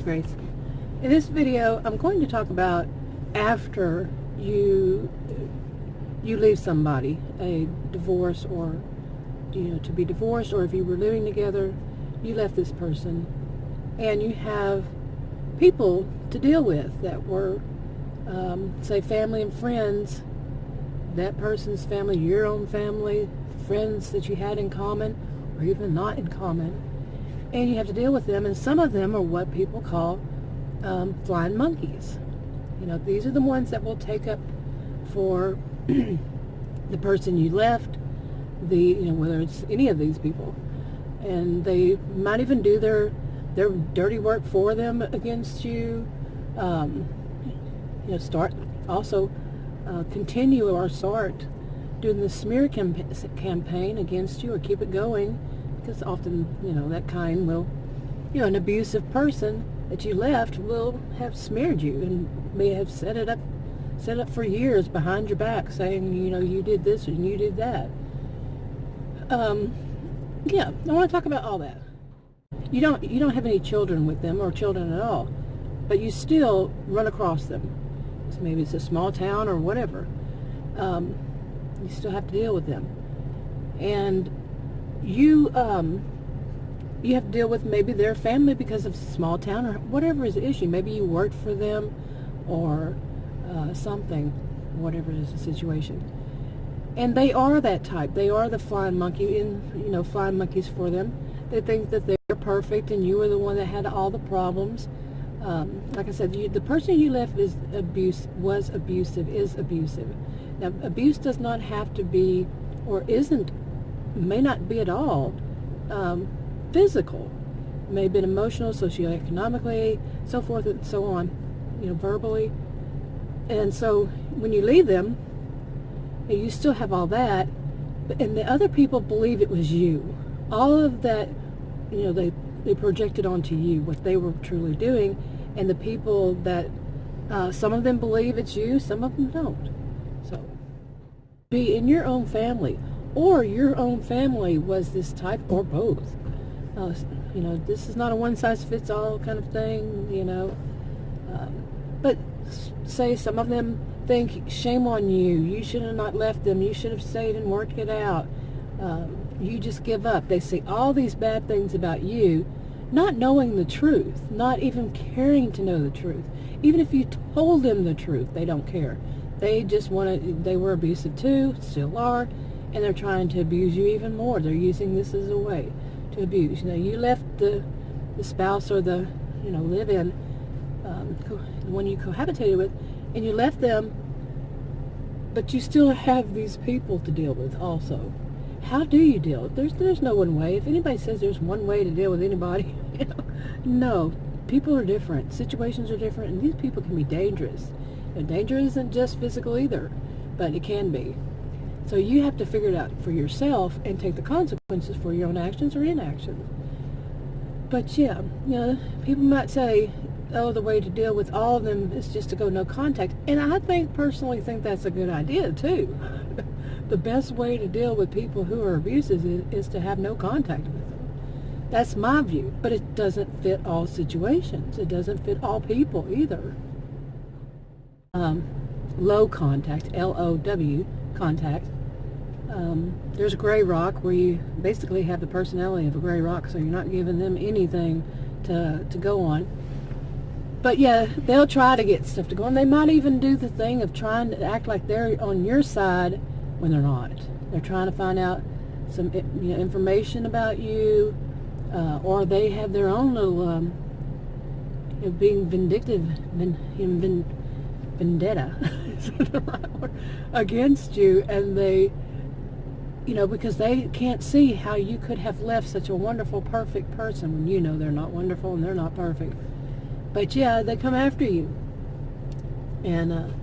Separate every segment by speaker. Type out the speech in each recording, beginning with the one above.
Speaker 1: Grace. In this video, I'm going to talk about after you leave somebody, a divorce, or to be divorced, or if you were living together, you left this person, and you have people to deal with that were, say, family and friends, that person's family, your own family, friends that you had in common, or even not in common, and you have to deal with them, and some of them are what people call flying monkeys. These are the ones that will take up for the person you left, whether it's any of these people, and they might even do their dirty work for them against you. Continue or start doing the smear campaign against you, or keep it going, because often that kind will, an abusive person that you left will have smeared you and may have set it up for years behind your back, saying you did this and you did that. I want to talk about all that. You don't have any children with them, or children at all, but you still run across them. Maybe it's a small town or whatever. You still have to deal with them, and you have to deal with maybe their family because of small town or whatever is the issue. Maybe you worked for them or something, whatever is the situation. And they are that type. They are the flying monkey, and flying monkeys for them. They think that they're perfect, and you were the one that had all the problems. Like I said, the person you left is abusive. Now, abuse does not have to be, or may not be at all, physical. It may have been emotional, socioeconomically, so forth and so on, verbally. And so when you leave them, you still have all that, and the other people believe it was you. All of that, they projected onto you what they were truly doing, and the people that, some of them believe it's you, some of them don't. So, be in your own family, or your own family was this type, or both. This is not a one-size-fits-all kind of thing, but say some of them think, shame on you, you should have not left them, you should have stayed and worked it out, you just give up. They say all these bad things about you, not knowing the truth, not even caring to know the truth. Even if you told them the truth, they don't care. They just they were abusive too, still are, and they're trying to abuse you even more. They're using this as a way to abuse. You left the spouse or the, live-in, the one you cohabitated with, and you left them, but you still have these people to deal with also. How do you deal? There's no one way. If anybody says there's one way to deal with anybody, no. People are different. Situations are different, and these people can be dangerous. Danger isn't just physical either, but it can be. So you have to figure it out for yourself and take the consequences for your own actions or inactions. But people might say, oh, the way to deal with all of them is just to go no contact. And I personally think that's a good idea too. The best way to deal with people who are abusive is to have no contact with them. That's my view, but it doesn't fit all situations. It doesn't fit all people either. Low contact, L-O-W, contact. There's a gray rock where you basically have the personality of a gray rock, so you're not giving them anything to go on. But they'll try to get stuff to go on. They might even do the thing of trying to act like they're on your side when they're not. They're trying to find out some information about you, or they have their own little being vindictive, vendetta against you, and they, because they can't see how you could have left such a wonderful, perfect person when they're not wonderful and they're not perfect. But they come after you, and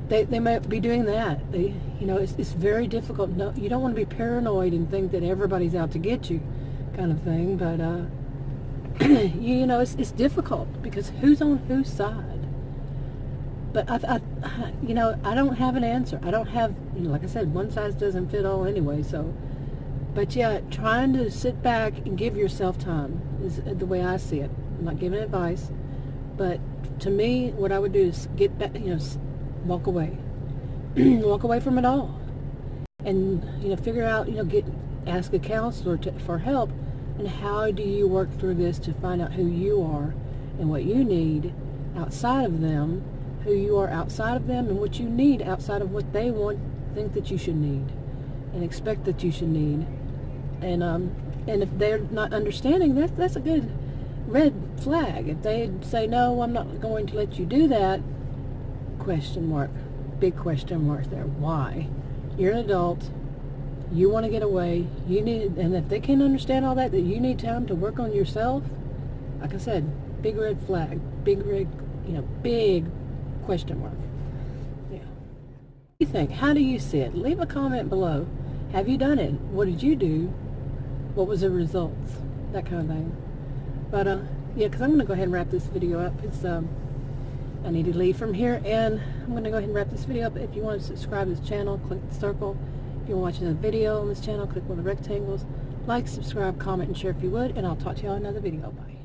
Speaker 1: they might be doing that. It's very difficult. No, you don't want to be paranoid and think that everybody's out to get you, kind of thing. But it's difficult because who's on whose side? But I don't have an answer. I don't have, like I said, one size doesn't fit all anyway. So, but trying to sit back and give yourself time is the way I see it. I'm not giving advice. But to me, what I would do is get back, walk away. Walk away from it all. And, figure out, ask a counselor for help. And how do you work through this to find out who you are and what you need outside of them, who you are outside of them, and what you need outside of what they think that you should need and expect that you should need. And if they're not understanding, that's a good red flag. If they say, no, I'm not going to let you do that, question mark, big question mark there. Why? You're an adult. You want to get away. And if they can't understand all that you need time to work on yourself, like I said, big red flag, big red, big question mark. Yeah. What do you think? How do you see it? Leave a comment below. Have you done it? What did you do? What was the results? That kind of thing. But yeah, because I'm going to go ahead and wrap this video up. It's I need to leave from here, and I'm going to go ahead and wrap this video up. If you want to subscribe to this channel, click the circle. If you're watching a video on this channel, click one of the rectangles. Like, subscribe, comment, and share if you would, and I'll talk to you all in another video. Bye.